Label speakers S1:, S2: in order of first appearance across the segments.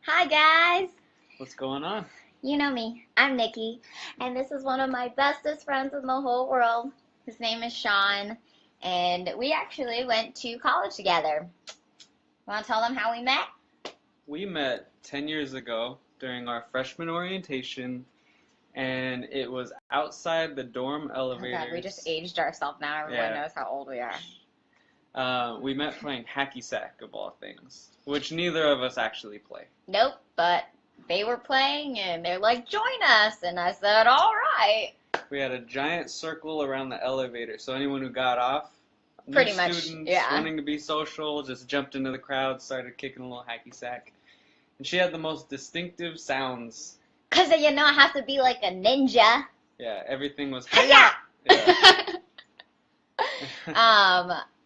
S1: Hi, guys.
S2: What's going on?
S1: You know me. I'm Nikki, and this is one of my bestest friends in the whole world. His name is Shawn, and we actually went to college together. Want to tell them how we met?
S2: We met 10 years ago during our freshman orientation, and it was outside the dorm
S1: Oh, God, we just
S2: elevators.
S1: aged ourselves now. Everyone
S2: Yeah.
S1: knows how old we are.
S2: We met playing hacky sack, of all things, which neither of us actually play.
S1: Nope, but they were playing, and they're like, join us. And I said, all right.
S2: We had a giant circle around the elevator, so anyone who got off, new
S1: Pretty much,
S2: students
S1: yeah.
S2: wanting to be social, just jumped into the crowd, started kicking a little hacky sack. And she had the most distinctive sounds.
S1: Because, it has to be like a ninja.
S2: Yeah, everything was
S1: Hiya!
S2: Yeah.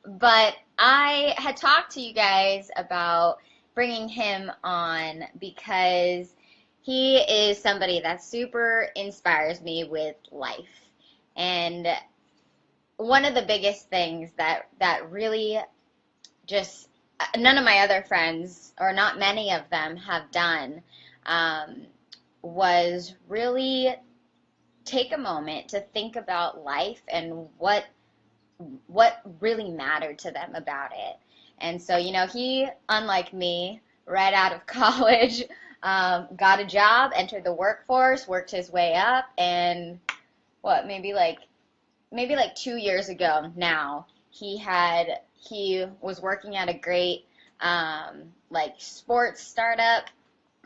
S1: But I had talked to you guys about bringing him on because he is somebody that super inspires me with life. And one of the biggest things that really just none of my other friends, or not many of them, have done was really take a moment to think about life and what really mattered to them about it. And so, he, unlike me, right out of college, got a job, entered the workforce, worked his way up, and maybe like 2 years ago now, he was working at a great like sports startup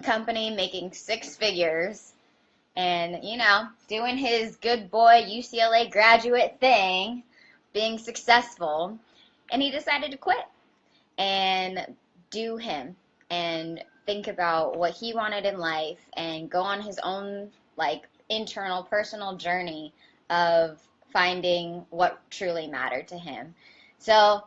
S1: company, making six figures, and doing his good boy UCLA graduate thing, being successful, and he decided to quit and do him and think about what he wanted in life and go on his own like internal personal journey of finding what truly mattered to him. So,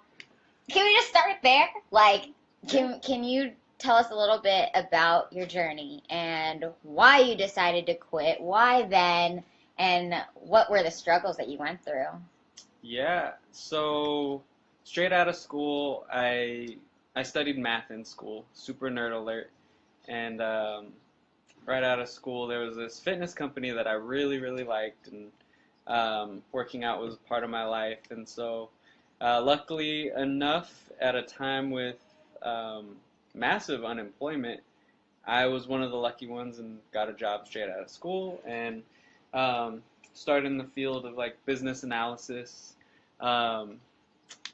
S1: can we just start there? Like, can you tell us a little bit about your journey and why you decided to quit, why then, and what were the struggles that you went through?
S2: Yeah, so straight out of school, I studied math in school, super nerd alert, and right out of school, there was this fitness company that I really, really liked, and working out was part of my life, and so luckily enough, at a time with massive unemployment, I was one of the lucky ones and got a job straight out of school, and um, started in the field of like business analysis, um,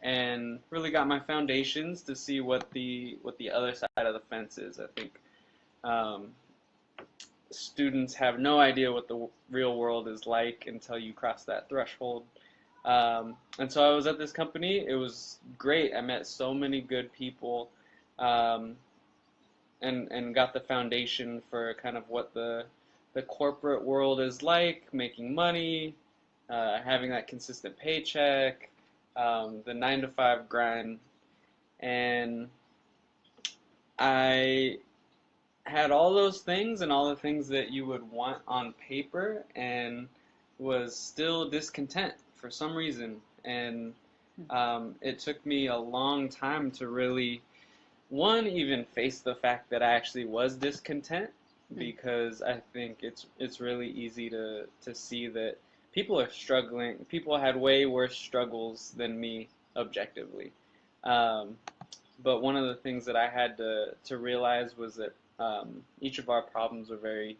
S2: and really got my foundations to see what the other side of the fence is. I think um, students have no idea what the real world is like until you cross that threshold. And so I was at this company. It was great. I met so many good people, um, and got the foundation for kind of what the corporate world is like, making money, having that consistent paycheck, the 9 to 5 grind, and I had all those things and all the things that you would want on paper, and was still discontent for some reason. And it took me a long time to really, one, even face the fact that I actually was discontent, because I think it's really easy to see that people are struggling. People had way worse struggles than me objectively. Um, but one of the things that I had to realize was that each of our problems are very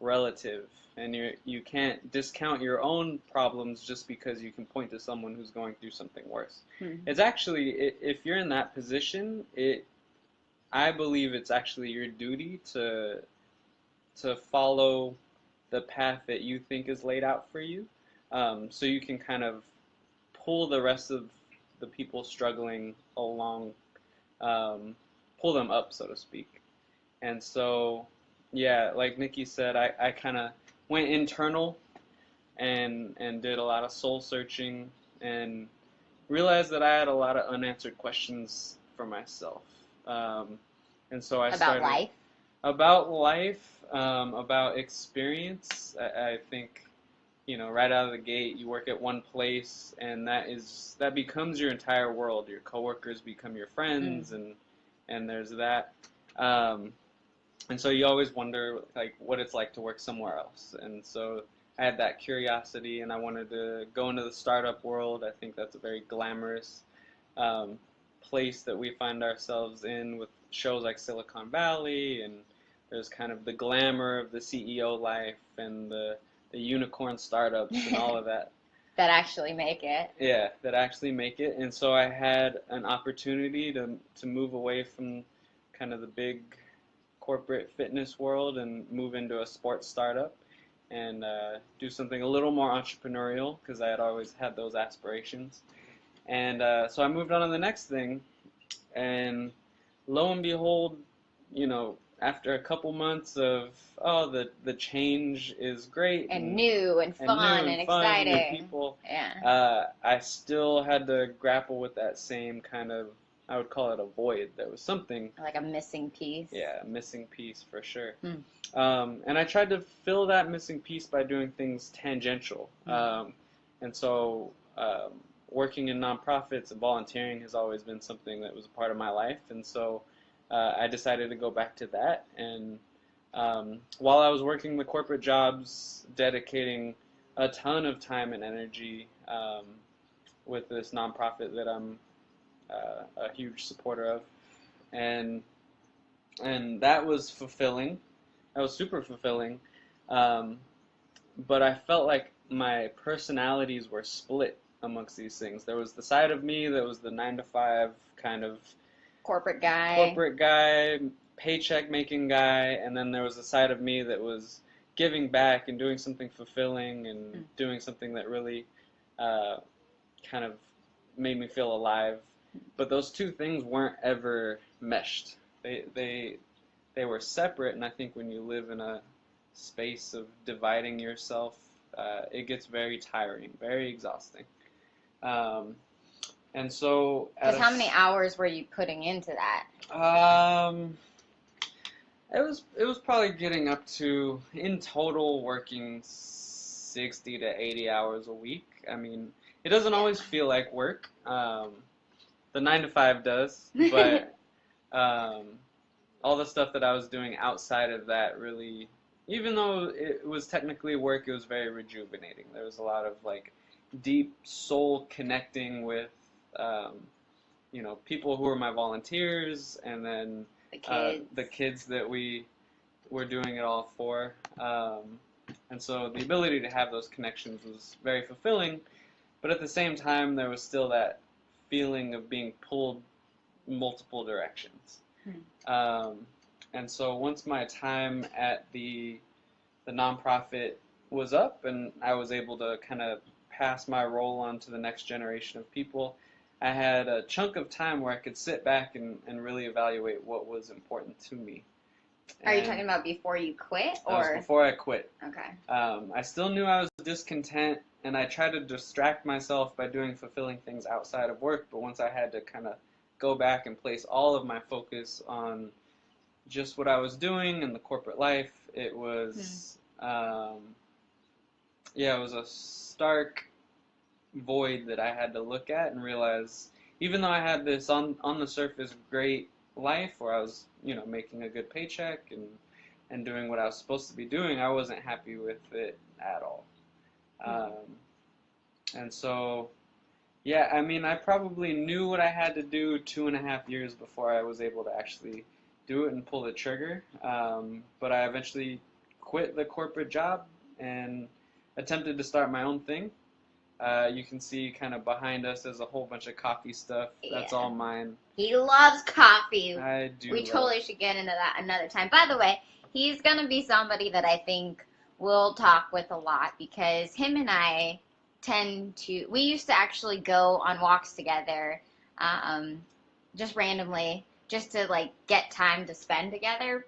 S2: relative, and you can't discount your own problems just because you can point to someone who's going through something worse. It's actually, if you're in that position, I believe it's actually your duty to follow the path that you think is laid out for you, so you can kind of pull the rest of the people struggling along, pull them up, so to speak. And so, yeah, like Nikki said, I kind of went internal and did a lot of soul searching, and realized that I had a lot of unanswered questions for myself. And so I
S1: About
S2: started
S1: life?
S2: about life, about experience. I think, right out of the gate, you work at one place, and that becomes your entire world. Your coworkers become your friends, and there's that. And so you always wonder like what it's like to work somewhere else. And so I had that curiosity, and I wanted to go into the startup world. I think that's a very glamorous um, place that we find ourselves in with shows like Silicon Valley, and there's kind of the glamour of the CEO life and the unicorn startups and all of that.
S1: That actually make it.
S2: Yeah, that actually make it. And so I had an opportunity to move away from kind of the big corporate fitness world and move into a sports startup and do something a little more entrepreneurial because I had always had those aspirations. And so I moved on to the next thing, and lo and behold, you know, after a couple months of the change is great
S1: and new and fun and exciting,
S2: new people, I still had to grapple with that same kind of, I would call it a void. There was something
S1: like a missing piece.
S2: Yeah, a missing piece for sure. And I tried to fill that missing piece by doing things tangential. And so working in nonprofits and volunteering has always been something that was a part of my life. And so I decided to go back to that. And while I was working the corporate jobs, dedicating a ton of time and energy with this nonprofit that I'm a huge supporter of. And that was fulfilling. That was super fulfilling. But I felt like my personalities were split amongst these things. There was the side of me that was the 9-to-5 kind of
S1: corporate guy,
S2: paycheck making guy, and then there was a side of me that was giving back and doing something fulfilling and doing something that really kind of made me feel alive. But those two things weren't ever meshed. They were separate, and I think when you live in a space of dividing yourself, it gets very tiring, very exhausting. And so,
S1: because how many hours were you putting into that?
S2: It was probably getting up to, in total, working 60 to 80 hours a week. I mean, it doesn't always feel like work. The 9-to-5 does, but all the stuff that I was doing outside of that really, even though it was technically work, it was very rejuvenating. There was a lot of like deep soul connecting with, you know, people who were my volunteers, and then the kids that we were doing it all for. And so the ability to have those connections was very fulfilling, but at the same time, there was still that feeling of being pulled multiple directions. And so once my time at the nonprofit was up and I was able to kind of pass my role on to the next generation of people, I had a chunk of time where I could sit back and really evaluate what was important to me.
S1: Are you talking about before you quit, or?
S2: That was before I quit.
S1: Okay.
S2: I still knew I was discontent, and I tried to distract myself by doing fulfilling things outside of work, but once I had to kind of go back and place all of my focus on just what I was doing in the corporate life, it was, it was a stark void that I had to look at and realize, even though I had this on the surface great life where I was, you know, making a good paycheck and doing what I was supposed to be doing, I wasn't happy with it at all. And so, yeah, I mean, I probably knew what I had to do 2.5 years before I was able to actually do it and pull the trigger. But I eventually quit the corporate job and attempted to start my own thing. You can see kind of behind us there's a whole bunch of coffee stuff. That's all mine.
S1: He loves coffee.
S2: I do.
S1: We totally should get into that another time. By the way, he's going to be somebody that I think we'll talk with a lot, because him and I we used to actually go on walks together, just randomly, just to like get time to spend together.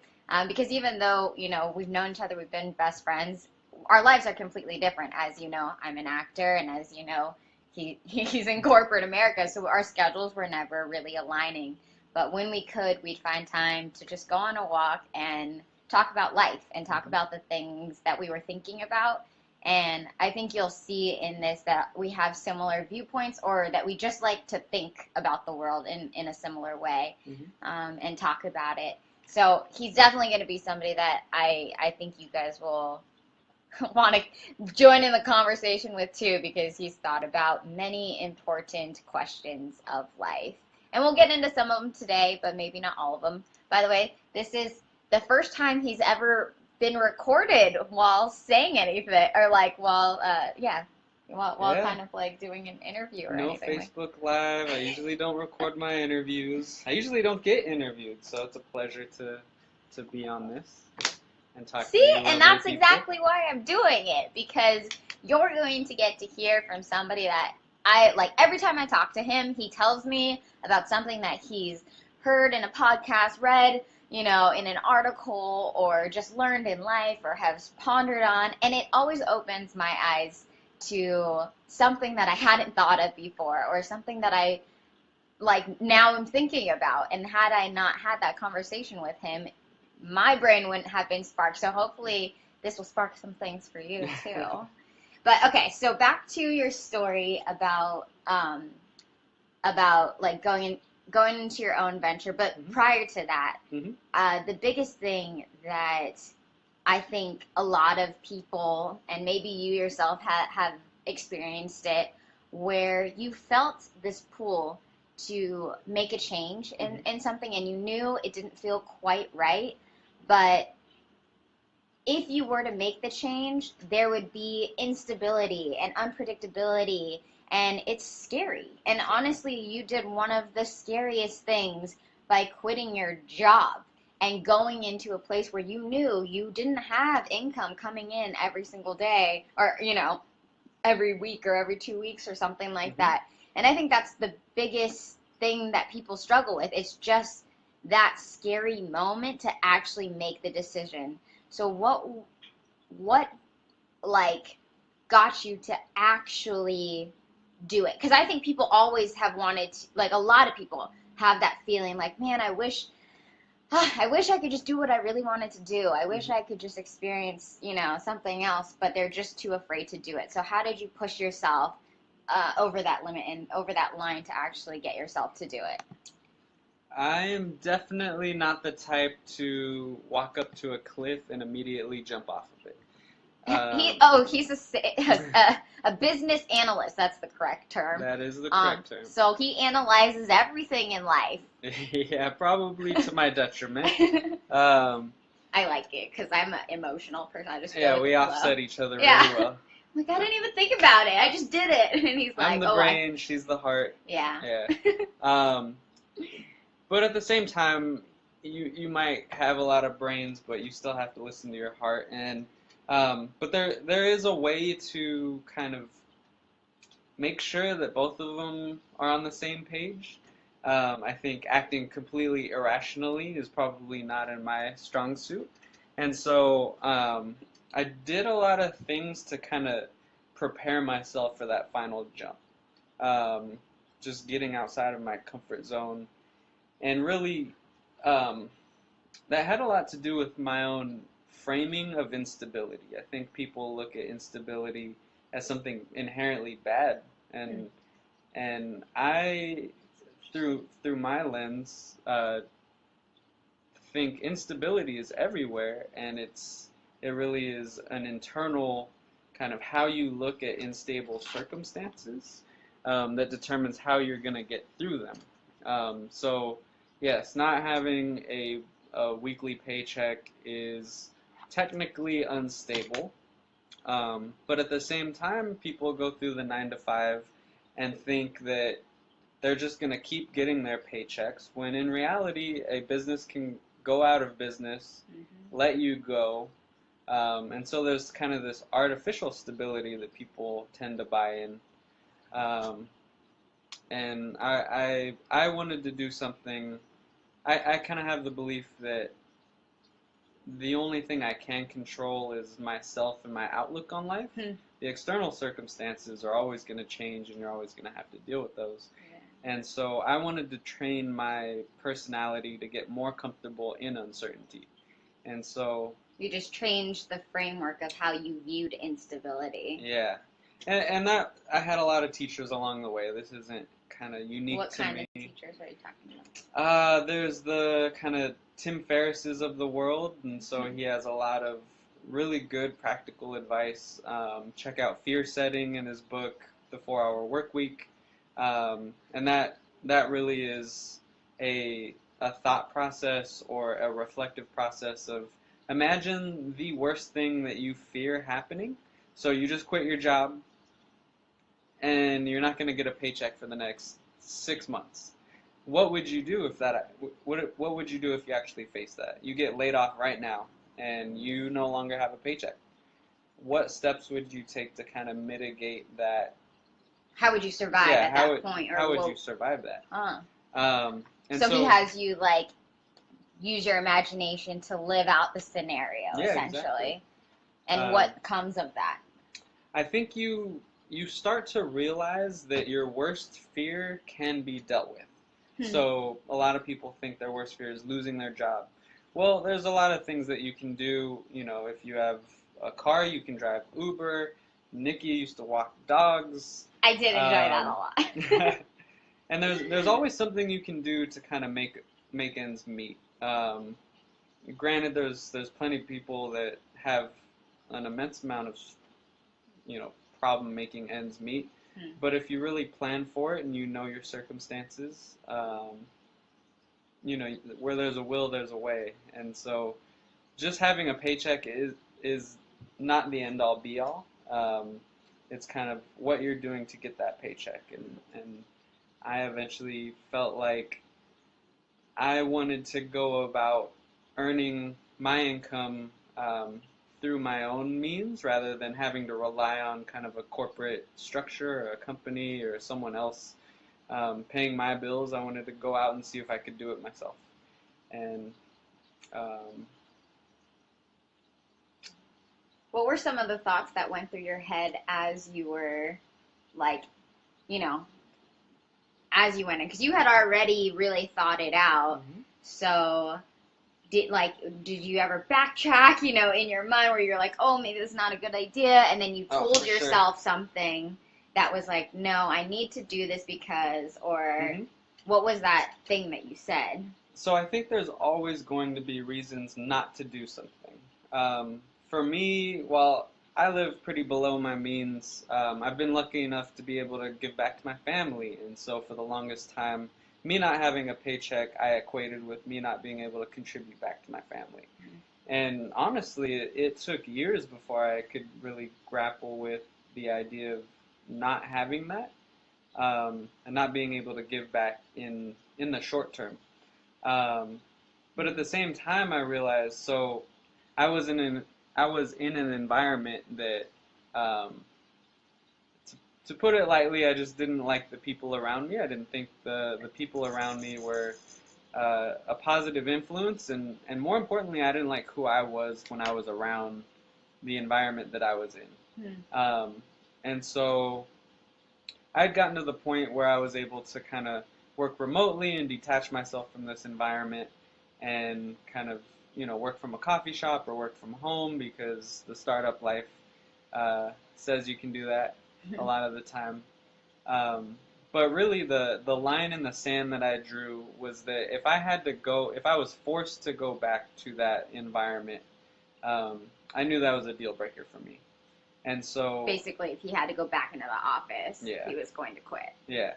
S1: Because even though, you know, we've known each other, we've been best friends, our lives are completely different. As you know, I'm an actor, and as you know, he's in corporate America, so our schedules were never really aligning. But when we could, we'd find time to just go on a walk and talk about life and talk about the things that we were thinking about. And I think you'll see in this that we have similar viewpoints, or that we just like to think about the world in a similar way, and talk about it. So he's definitely going to be somebody that I think you guys will want to join in the conversation with too, because he's thought about many important questions of life. And we'll get into some of them today, but maybe not all of them. By the way, this is the first time he's ever been recorded while saying anything, or like while
S2: Yeah.
S1: kind of like doing an interview or
S2: No
S1: anything.
S2: Facebook Live. I usually don't record my interviews. I usually don't get interviewed, so it's a pleasure to be on this and talk to
S1: See,
S2: you
S1: and
S2: lovely
S1: that's
S2: people.
S1: exactly why I'm doing it, because you're going to get to hear from somebody that I like. Every time I talk to him, he tells me about something that he's heard in a podcast, read, in an article, or just learned in life, or has pondered on, and it always opens my eyes to something that I hadn't thought of before, or something that I like now I'm thinking about. And had I not had that conversation with him, my brain wouldn't have been sparked. So hopefully this will spark some things for you too. But okay, so back to your story about like going into your own venture. But
S2: Mhm.
S1: prior to that,
S2: Mhm.
S1: the biggest thing that I think a lot of people, and maybe you yourself have experienced it, where you felt this pull to make a change in something, and you knew it didn't feel quite right, but if you were to make the change, there would be instability and unpredictability, and it's scary. And honestly, you did one of the scariest things by quitting your job and going into a place where you knew you didn't have income coming in every single day, or, every week or every 2 weeks or something like
S2: Mhm.
S1: that. And I think that's the biggest thing that people struggle with. It's just that scary moment to actually make the decision. So what like got you to actually do it? Because I think people always have wanted to, like a lot of people have that feeling like, man, I wish I could just do what I really wanted to do. I wish
S2: Mhm.
S1: I could just experience, something else, but they're just too afraid to do it. So how did you push yourself over that limit and over that line to actually get yourself to do it?
S2: I am definitely not the type to walk up to a cliff and immediately jump off of it.
S1: He's a business analyst. That's the correct term.
S2: That is the correct term.
S1: So he analyzes everything in life.
S2: Yeah, probably to my detriment. Um,
S1: I like it because I'm an emotional person. I just feel
S2: yeah,
S1: like
S2: we
S1: a flow.
S2: offset each other
S1: Yeah.
S2: really well.
S1: Like, I didn't even think about it. I just did it. And he's
S2: I'm
S1: like,
S2: the brain, she's the heart.
S1: Yeah.
S2: Yeah. Um, but at the same time, you might have a lot of brains, but you still have to listen to your heart. And but there is a way to kind of make sure that both of them are on the same page. I think acting completely irrationally is probably not in my strong suit. And so I did a lot of things to kind of prepare myself for that final jump. Um, just getting outside of my comfort zone. And really, um, that had a lot to do with my own framing of instability. I think people look at instability as something inherently bad, and I, through my lens, think instability is everywhere, and it really is an internal kind of how you look at unstable circumstances that determines how you're going to get through them. So yes, not having a weekly paycheck is technically unstable, but at the same time, people go through the 9 to 5 and think that they're just going to keep getting their paychecks, when in reality, a business can go out of business, let you go. And so there's kind of this artificial stability that people tend to buy in. Um, and I wanted to do something. I kind of have the belief that the only thing I can control is myself and my outlook on life. The external circumstances are always going to change, and you're always going to have to deal with those. And so I wanted to train my personality to get more comfortable in uncertainty. And so
S1: You just changed the framework of how you viewed instability.
S2: yeah, and that I had a lot of teachers along the way. This isn't kind of unique
S1: What
S2: to
S1: kind
S2: me.
S1: of teachers are you talking about?
S2: There's the kind of Tim Ferrisses of the world, and so he has a lot of really good practical advice. Check out Fear Setting in his book, The 4-Hour Work Week, and that really is a thought process or a reflective process of imagine the worst thing that you fear happening. So you just quit your job, and you're not going to get a paycheck for the next 6 months. What would you do if that? What would you do if you actually face that? You get laid off right now, and you no longer have a paycheck. What steps would you take to kind of mitigate that?
S1: How would you survive
S2: Yeah,
S1: at that point? Or
S2: how would you survive that? And
S1: so he has you like use your imagination to live out the scenario,
S2: yeah,
S1: essentially.
S2: exactly.
S1: And what comes of that?
S2: I think you start to realize that your worst fear can be dealt with. So a lot of people think their worst fear is losing their job. Well, there's a lot of things that you can do. You know, if you have a car, you can drive Uber. Nikki used to walk dogs.
S1: I did enjoy that a lot.
S2: And there's always something you can do to kind of make ends meet. Granted, there's plenty of people that have an immense amount of problem making ends meet. But if you really plan for it and you know your circumstances, where there's a will, there's a way. And so, just having a paycheck is not the end all be all. It's kind of what you're doing to get that paycheck. And I eventually felt like I wanted to go about earning my income through my own means rather than having to rely on kind of a corporate structure or a company or someone else paying my bills. I wanted to go out and see if I could do it myself. And
S1: what were some of the thoughts that went through your head as you were, like, as you went in? Because you had already really thought it out.
S2: Mm-hmm.
S1: So did you ever backtrack, in your mind where you're like, oh, maybe this is not a good idea, and then you told yourself something that was like, no, I need to do this because, or what was that thing that you said?
S2: So I think there's always going to be reasons not to do something. For me, while I live pretty below my means, I've been lucky enough to be able to give back to my family, and so for the longest time, me not having a paycheck, I equated with me not being able to contribute back to my family. And honestly, it took years before I could really grapple with the idea of not having that, and not being able to give back in the short term. But at the same time, I realized, so I was in an environment that, to put it lightly, I just didn't like the people around me. I didn't think the people around me were a positive influence, and more importantly, I didn't like who I was when I was around the environment that I was in. And so I'd gotten to the point where I was able to kind of work remotely and detach myself from this environment and kind of, work from a coffee shop or work from home because the startup life says you can do that a lot of the time. But really the line in the sand that I drew was that if I was forced to go back to that environment, I knew that was a deal breaker for me. And so
S1: basically, if he had to go back into the office, he was going to quit.
S2: Yeah.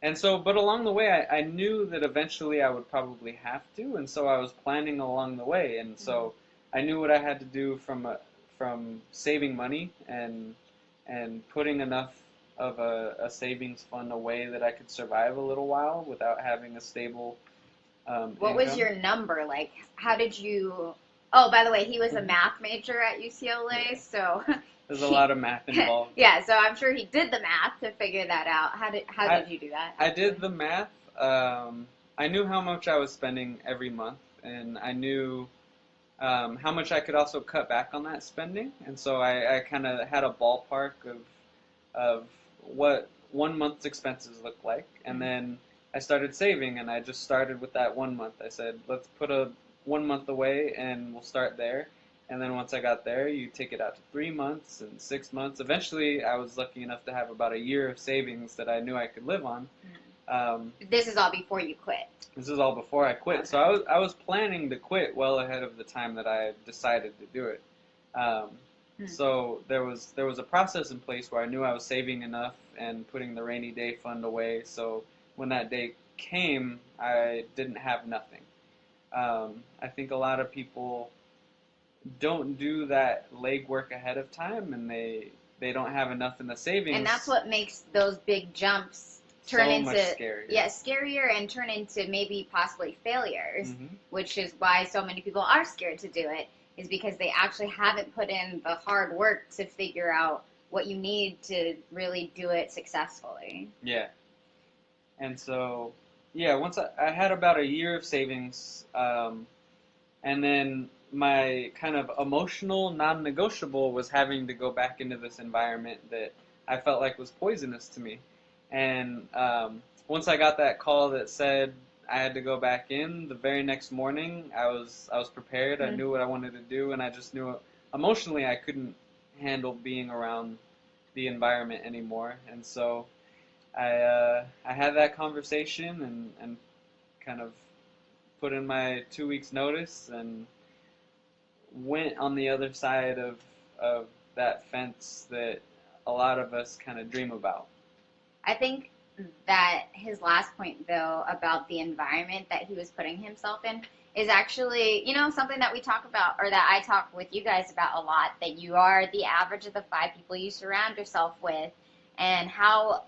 S2: And so, but along the way, I knew that eventually I would probably have to, and so I was planning along the way. And so I knew what I had to do from saving money and putting enough of a savings fund away that I could survive a little while without having a stable
S1: What
S2: income.
S1: was your number? Like, how did you... Oh, by the way, he was a math major at UCLA, so...
S2: There's a lot of math involved.
S1: Yeah, so I'm sure he did the math to figure that out. How did you do that?
S2: I did the math. I knew how much I was spending every month, and I knew how much I could also cut back on that spending. And so I kind of had a ballpark of what 1 month's expenses looked like. And then I started saving, and I just started with that 1 month. I said, let's put 1 month away, and we'll start there. And then once I got there, you take it out to 3 months and 6 months. Eventually, I was lucky enough to have about a year of savings that I knew I could live on.
S1: This is all before you quit.
S2: This is all before I quit.
S1: Okay.
S2: So I was planning to quit well ahead of the time that I decided to do it. So there was a process in place where I knew I was saving enough and putting the rainy day fund away. So when that day came, I didn't have nothing. I think a lot of people don't do that legwork ahead of time, and they don't have enough in the savings.
S1: And that's what makes those big jumps turn
S2: so
S1: into
S2: much scarier.
S1: Scarier and turn into maybe possibly failures,
S2: Mm-hmm.
S1: which is why so many people are scared to do it, is because they actually haven't put in the hard work to figure out what you need to really do it successfully.
S2: Yeah. And so, yeah, once I had about a year of savings, and then my kind of emotional non-negotiable was having to go back into this environment that I felt like was poisonous to me. And once I got that call that said I had to go back in, the very next morning I was prepared. I knew what I wanted to do, and I just knew emotionally I couldn't handle being around the environment anymore. And so I had that conversation and kind of put in my 2 weeks notice and went on the other side of that fence that a lot of us kind of dream about.
S1: I think that his last point, though, about the environment that he was putting himself in is actually, something that we talk about, or that I talk with you guys about a lot, that you are the average of the 5 people you surround yourself with, and how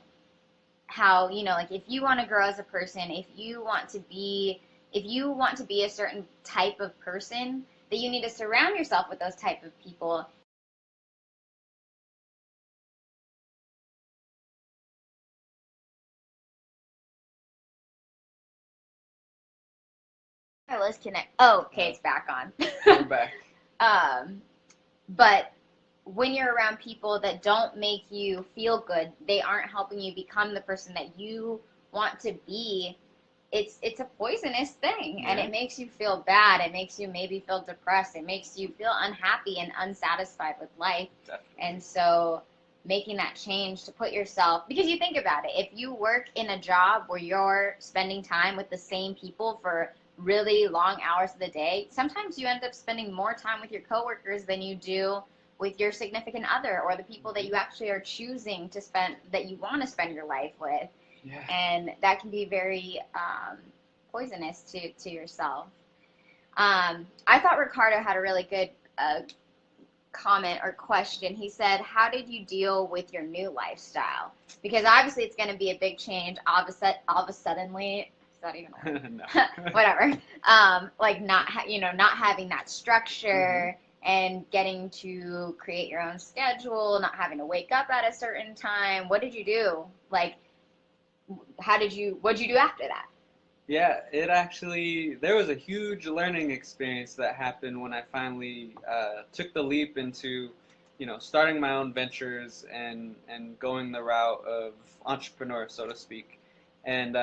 S1: like, if you want to grow as a person, if you want to be a certain type of person, that you need to surround yourself with those type of people. Okay, let's connect. Oh, okay, it's back on.
S2: We're back.
S1: But when you're around people that don't make you feel good, they aren't helping you become the person that you want to be. It's a poisonous thing, and it makes you feel bad. It makes you maybe feel depressed. It makes you feel unhappy and unsatisfied with life.
S2: Definitely.
S1: And so making that change to put yourself, because you think about it, if you work in a job where you're spending time with the same people for really long hours of the day, sometimes you end up spending more time with your coworkers than you do with your significant other, or the people that you actually are choosing to spend, that you want to spend your life with.
S2: Yeah.
S1: And that can be very poisonous to yourself. I thought Ricardo had a really good comment or question. He said, how did you deal with your new lifestyle? Because obviously it's going to be a big change all of a suddenly. Is that even a word? Whatever. Like not having that structure, and getting to create your own schedule, not having to wake up at a certain time. What did you do? Like, what'd you do after that?
S2: Yeah, there was a huge learning experience that happened when I finally took the leap into, starting my own ventures and going the route of entrepreneur, so to speak. And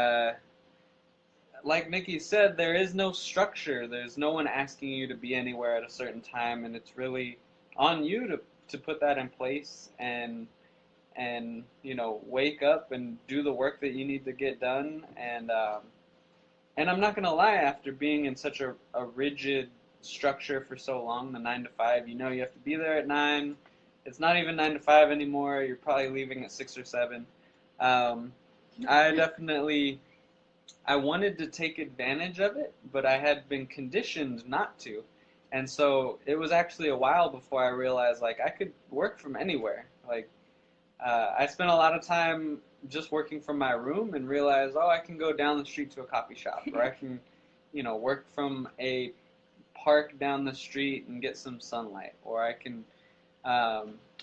S2: like Nikki said, there is no structure. There's no one asking you to be anywhere at a certain time, and it's really on you to put that in place and wake up and do the work that you need to get done. And I'm not gonna lie, after being in such a rigid structure for so long, the 9 to 5, you have to be there at 9. It's not even 9 to 5 anymore. You're probably leaving at 6 or 7. I wanted to take advantage of it, but I had been conditioned not to. And so it was actually a while before I realized, like, I could work from anywhere. Like, I spent a lot of time just working from my room and realized, I can go down the street to a coffee shop, or I can, work from a park down the street and get some sunlight, or I can,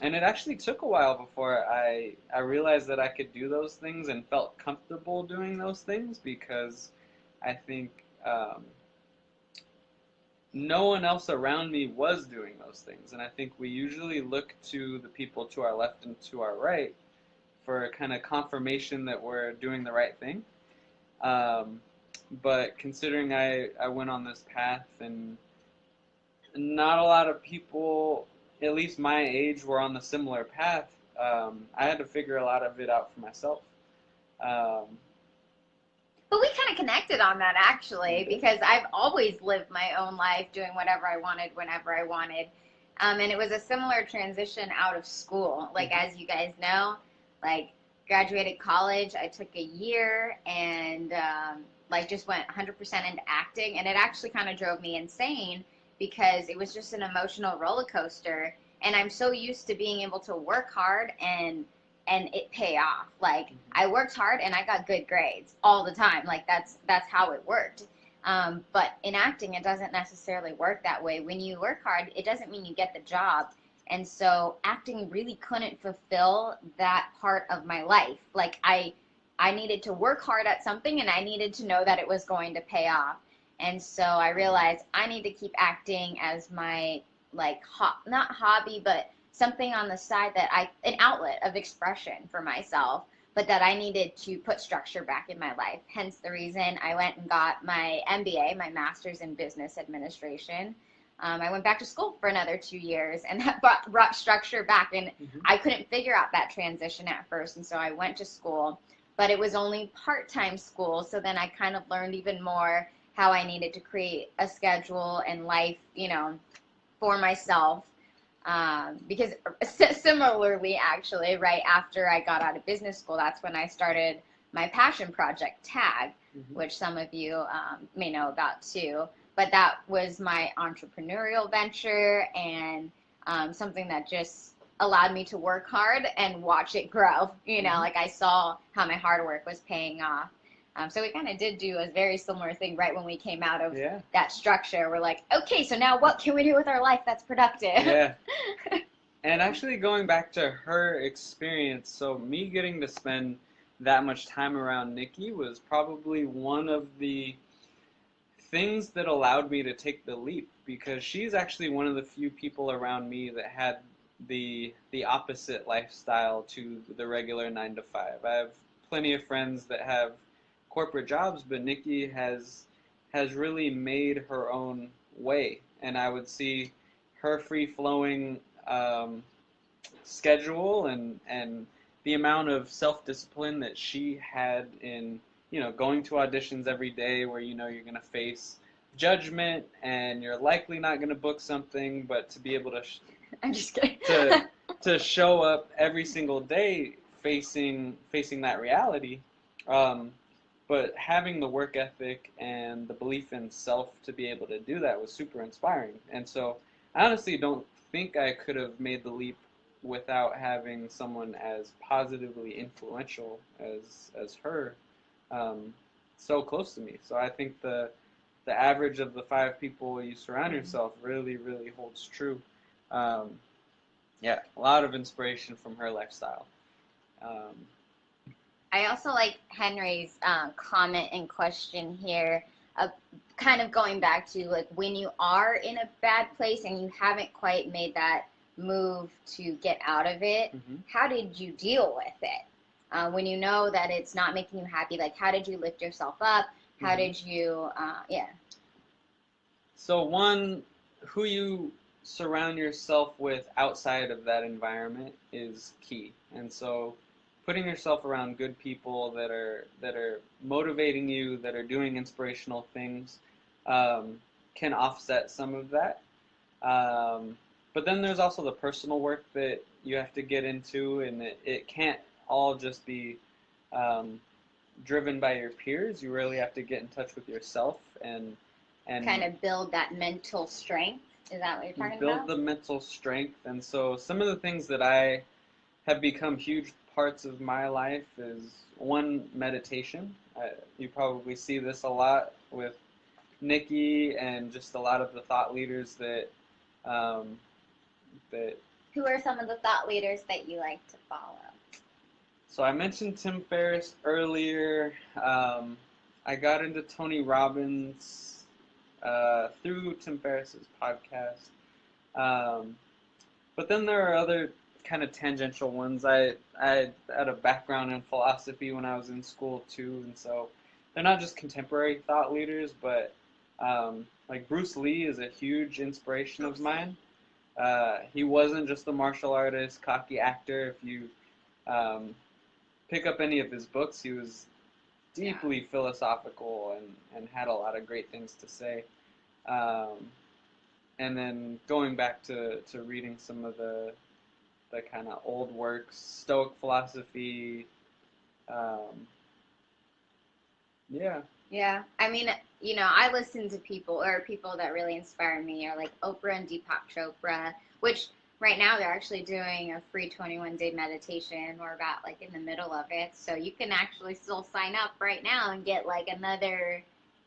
S2: and it actually took a while before I realized that I could do those things and felt comfortable doing those things, because I think no one else around me was doing those things. And I think we usually look to the people to our left and to our right for kind of confirmation that we're doing the right thing. But considering I went on this path and not a lot of people, at least my age, were on the similar path. I had to figure a lot of it out for myself. Um,
S1: But we kind of connected on that actually, because I've always lived my own life doing whatever I wanted whenever I wanted. And it was a similar transition out of school. Like, as you guys know, like, graduated college, I took a year and, like, just went 100% into acting. And it actually kind of drove me insane because it was just an emotional roller coaster. And I'm so used to being able to work hard and it pay off. Like, I worked hard and I got good grades all the time. Like, that's how it worked. But in acting, it doesn't necessarily work that way. When you work hard, it doesn't mean you get the job. And so acting really couldn't fulfill that part of my life. Like, I needed to work hard at something and I needed to know that it was going to pay off. And so I realized I need to keep acting as my, like, not hobby, but something on the side that an outlet of expression for myself, but that I needed to put structure back in my life. Hence the reason I went and got my MBA, my master's in business administration. I went back to school for another 2 years, and that brought structure back. And I couldn't figure out that transition at first, and so I went to school, but it was only part-time school. So then I kind of learned even more how I needed to create a schedule and life, for myself. Because similarly, actually, right after I got out of business school, that's when I started my passion project, TAG, which some of you may know about too. But that was my entrepreneurial venture and something that just allowed me to work hard and watch it grow. Like, I saw how my hard work was paying off. So we kind of did do a very similar thing right when we came out of that structure. We're like, okay, so now what can we do with our life that's productive?
S2: Yeah. And actually going back to her experience, so me getting to spend that much time around Nikki was probably one of the things that allowed me to take the leap, because she's actually one of the few people around me that had the opposite lifestyle to the regular 9 to 5. I have plenty of friends that have corporate jobs, but Nikki has really made her own way, and I would see her free flowing schedule and the amount of self discipline that she had in going to auditions every day, where you're going to face judgment and you're likely not going to book something, but to be able to
S1: I'm just kidding.
S2: to show up every single day facing that reality. But having the work ethic and the belief in self to be able to do that was super inspiring. And so I honestly don't think I could have made the leap without having someone as positively influential as her so close to me. So I think the average of the 5 people you surround yourself really, really holds true. Yeah, a lot of inspiration from her lifestyle.
S1: I also like Henry's comment and question here, kind of going back to, like, when you are in a bad place and you haven't quite made that move to get out of it, how did you deal with it? When you know that it's not making you happy, like, how did you lift yourself up? How did you,
S2: So one, who you surround yourself with outside of that environment is key. And so putting yourself around good people that are motivating you, that are doing inspirational things, can offset some of that. But then there's also the personal work that you have to get into, and it can't all just be driven by your peers. You really have to get in touch with yourself and
S1: kind of build that mental strength. Is that what you're talking
S2: build
S1: about?
S2: the mental strength. And so some of the things that I have become huge parts of my life is, one, meditation. You probably see this a lot with Nikki and just a lot of the thought leaders that
S1: Who are some of the thought leaders that you like to follow?
S2: So I mentioned Tim Ferriss earlier. I got into Tony Robbins through Tim Ferriss's podcast. But then there are other kind of tangential ones. I had a background in philosophy when I was in school too, and so they're not just contemporary thought leaders, but like Bruce Lee is a huge inspiration of mine. He wasn't just a martial artist, cocky actor. If you um, pick up any of his books, he was deeply philosophical and had a lot of great things to say. Um, and then going back to reading some of the kind of old works, Stoic philosophy. Um, yeah.
S1: Yeah. I mean, I listen to people that really inspire me are like Oprah and Deepak Chopra, which right now they're actually doing a free 21-day meditation. We're about like in the middle of it. So you can actually still sign up right now and get like another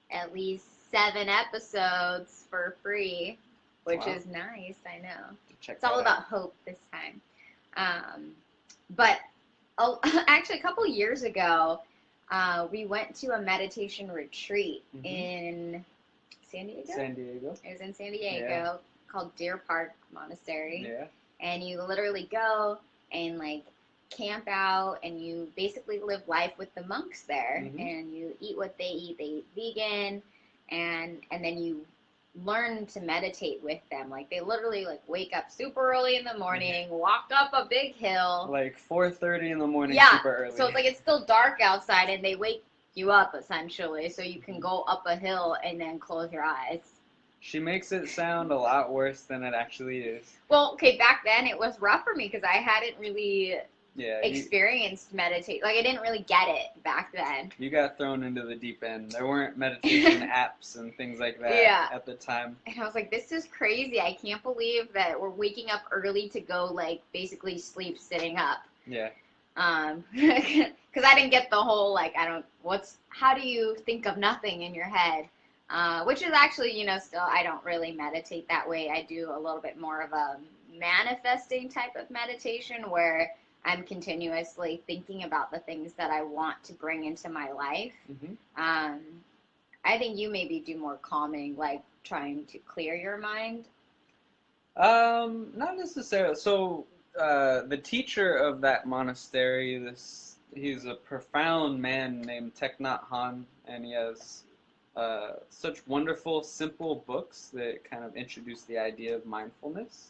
S1: at least 7 episodes for free, which is nice. I know.
S2: Check
S1: It's all about hope this time. But actually, a couple years ago, we went to a meditation retreat in San Diego. It was in San Diego called Deer Park Monastery.
S2: Yeah.
S1: And you literally go and like camp out, and you basically live life with the monks there, and you eat what they eat. They eat vegan, and then you learn to meditate with them. Like they literally like wake up super early in the morning, walk up a big hill,
S2: like 4:30 in the morning, super early.
S1: So it's like it's still dark outside, and they wake you up essentially, so you can go up a hill and then close your eyes.
S2: She makes it sound a lot worse than it actually is.
S1: Well, okay, back then it was rough for me because I hadn't really experienced meditate. Like I didn't really get it back then.
S2: You got thrown into the deep end. There weren't meditation apps and things like that at the time.
S1: And I was like, this is crazy. I can't believe that we're waking up early to go like basically sleep sitting up.
S2: Yeah.
S1: Because I didn't get the whole like how do you think of nothing in your head? Which is actually, still I don't really meditate that way. I do a little bit more of a manifesting type of meditation where I'm continuously thinking about the things that I want to bring into my life. I think you maybe do more calming, like trying to clear your mind.
S2: Not necessarily. So, the teacher of that monastery, he's a profound man named Thich Nhat Hanh, and he has such wonderful, simple books that kind of introduce the idea of mindfulness.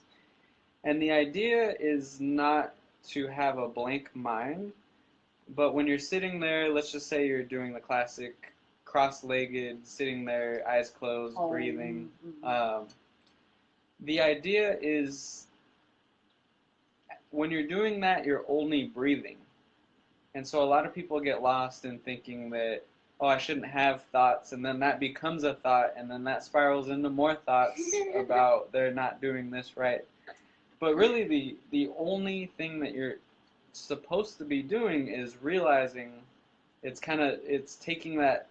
S2: And the idea is not to have a blank mind, but when you're sitting there, let's just say you're doing the classic cross-legged, sitting there, eyes closed, breathing. The idea is when you're doing that, you're only breathing. And so a lot of people get lost in thinking that, oh, I shouldn't have thoughts, and then that becomes a thought, and then that spirals into more thoughts about they're not doing this right. But really, the only thing that you're supposed to be doing is realizing it's taking that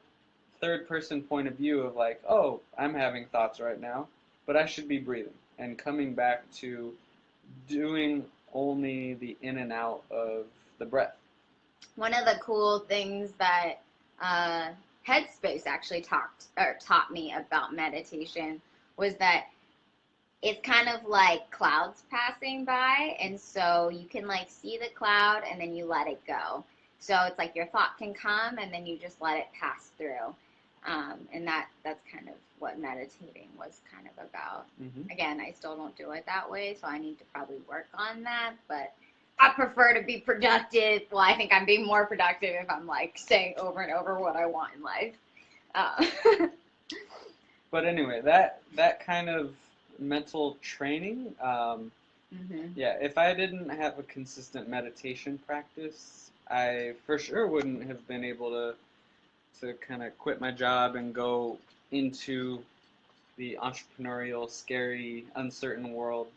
S2: third-person point of view of like, oh, I'm having thoughts right now, but I should be breathing, and coming back to doing only the in and out of the breath.
S1: One of the cool things that Headspace actually taught me about meditation was that it's kind of like clouds passing by, and so you can like see the cloud and then you let it go. So it's like your thought can come and then you just let it pass through. And that's kind of what meditating was kind of about. Again, I still don't do it that way, so I need to probably work on that, but I prefer to be productive. Well, I think I'm being more productive if I'm like saying over and over what I want in life.
S2: But anyway, that kind of mental training, if I didn't have a consistent meditation practice, I for sure wouldn't have been able to kind of quit my job and go into the entrepreneurial, scary, uncertain world.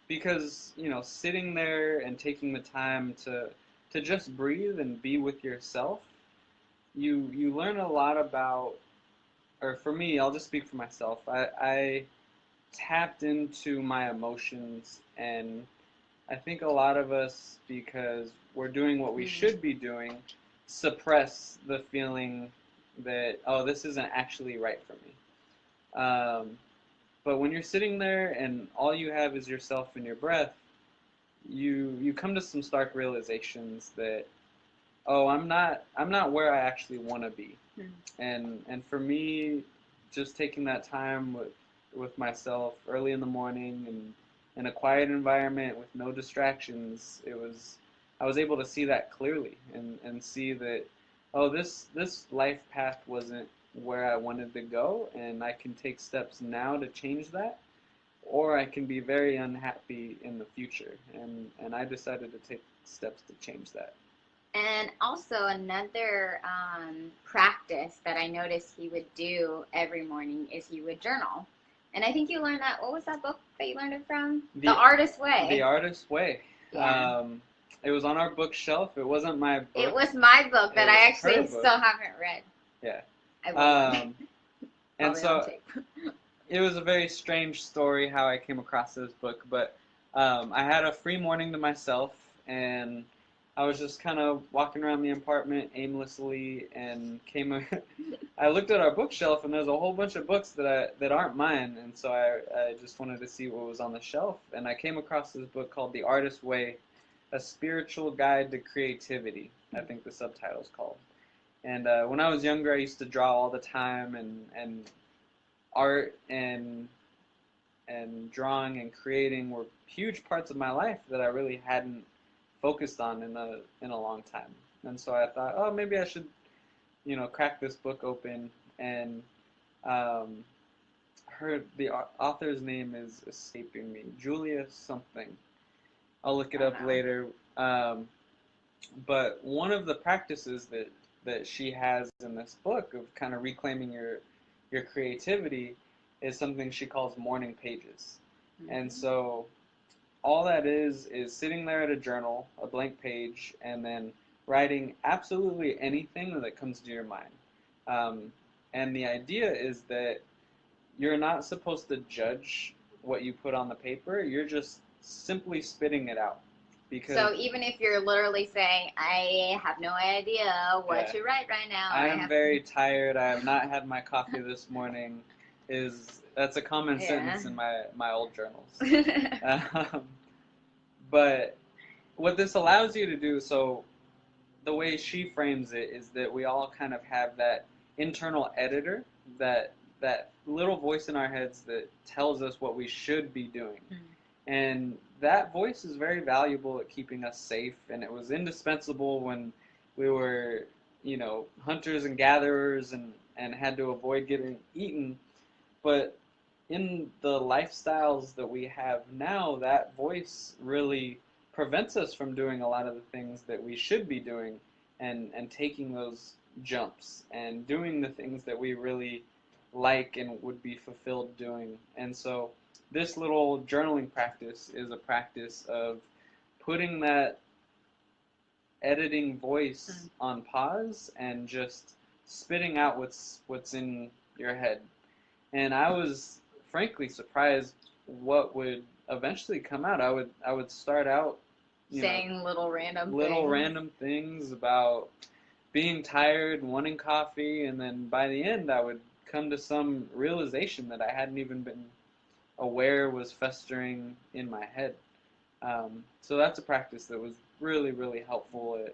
S2: Because, sitting there and taking the time to just breathe and be with yourself, you learn a lot about, or for me, I'll just speak for myself, I tapped into my emotions, and I think a lot of us, because we're doing what we should be doing, suppress the feeling that, oh, this isn't actually right for me. But when you're sitting there and all you have is yourself and your breath, you come to some stark realizations that, oh, I'm not where I actually want to be. And for me just taking that time with myself early in the morning and in a quiet environment with no distractions, I was able to see that clearly and see that, oh, this life path wasn't where I wanted to go, and I can take steps now to change that, or I can be very unhappy in the future. And I decided to take steps to change that.
S1: And also another practice that I noticed he would do every morning is he would journal. And I think you learned that. What was that book that you learned it from? The Artist's Way.
S2: The Artist's Way.
S1: Yeah.
S2: It was on our bookshelf. It wasn't my book.
S1: It was my book that I actually still haven't read.
S2: Yeah.
S1: I will.
S2: And so it was a very strange story how I came across this book, but I had a free morning to myself, and I was just kind of walking around the apartment aimlessly, and I looked at our bookshelf, and there's a whole bunch of books that aren't mine, and so I just wanted to see what was on the shelf, and I came across this book called The Artist's Way, A Spiritual Guide to Creativity, I think the subtitle's called. And when I was younger, I used to draw all the time, and art and drawing and creating were huge parts of my life that I really hadn't focused on in a long time. And so I thought, oh, maybe I should, crack this book open. And the author's name is escaping me, Julia something. I'll look it up later. But one of the practices that she has in this book of kind of reclaiming your creativity is something she calls morning pages. Mm-hmm. And so all that is sitting there at a journal, a blank page, and then writing absolutely anything that comes to your mind. And the idea is that you're not supposed to judge what you put on the paper. You're just simply spitting it out.
S1: So even if you're literally saying, I have no idea what to write right now.
S2: I am very tired. I have not had my coffee this morning. That's a common sentence in my old journals. But what this allows you to do, so the way she frames it is that we all kind of have that internal editor, that little voice in our heads that tells us what we should be doing. Mm-hmm. And that voice is very valuable at keeping us safe, and it was indispensable when we were, hunters and gatherers and had to avoid getting eaten. But in the lifestyles that we have now, that voice really prevents us from doing a lot of the things that we should be doing and taking those jumps and doing the things that we really like and would be fulfilled doing. And so this little journaling practice is a practice of putting that editing voice on pause and just spitting out what's in your head. And I was frankly surprised what would eventually come out. I would start out
S1: saying little
S2: random things about being tired and wanting coffee, and then by the end I would come to some realization that I hadn't even been aware was festering in my head. So that's a practice that was really, really helpful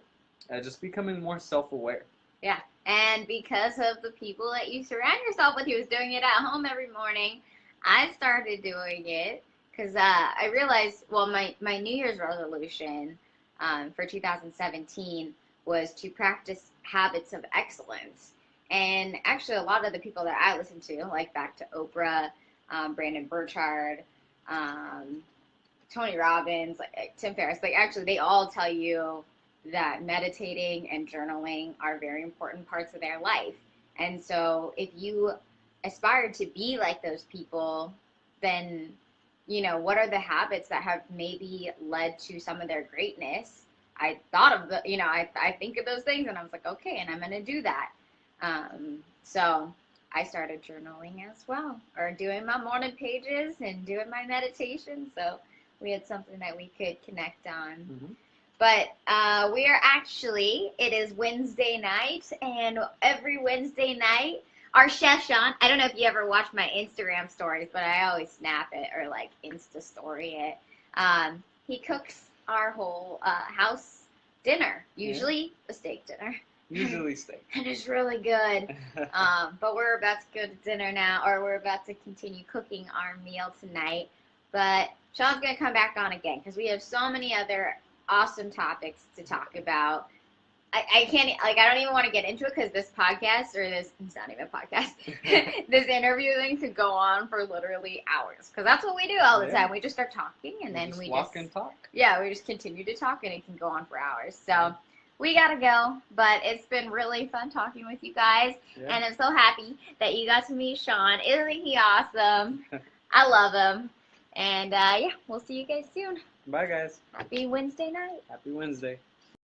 S2: at just becoming more self-aware.
S1: Yeah, and because of the people that you surround yourself with who's doing it at home every morning, I started doing it because I realized, my New Year's resolution for 2017 was to practice habits of excellence. And actually, a lot of the people that I listen to, like back to Oprah, Brandon Burchard, Tony Robbins, Tim Ferriss, actually they all tell you that meditating and journaling are very important parts of their life. And so if you aspire to be like those people, then, what are the habits that have maybe led to some of their greatness? I thought of I think of those things and I was like, okay, and I'm going to do that. So I started journaling as well, or doing my morning pages and doing my meditation. So we had something that we could connect on. Mm-hmm. But it is Wednesday night, and every Wednesday night, our chef, Shawn, I don't know if you ever watch my Instagram stories, but I always snap it or Insta story it. He cooks our whole house dinner, usually a steak dinner.
S2: Usually steak.
S1: And it's really good. But we're about to go to dinner now, or we're about to continue cooking our meal tonight. But Shawn's going to come back on again because we have so many other awesome topics to talk about. I can't, like, I don't even want to get into it because this podcast, or this, it's not even a podcast, this interview thing could go on for literally hours. Because that's what we do all the time. We just start talking and then we
S2: walk and talk.
S1: Yeah, we just continue to talk and it can go on for hours. So we got to go. But it's been really fun talking with you guys. Yeah. And I'm so happy that you got to meet Shawn. Isn't he awesome? I love him. And yeah, we'll see you guys soon.
S2: Bye, guys.
S1: Happy Wednesday night.
S2: Happy Wednesday.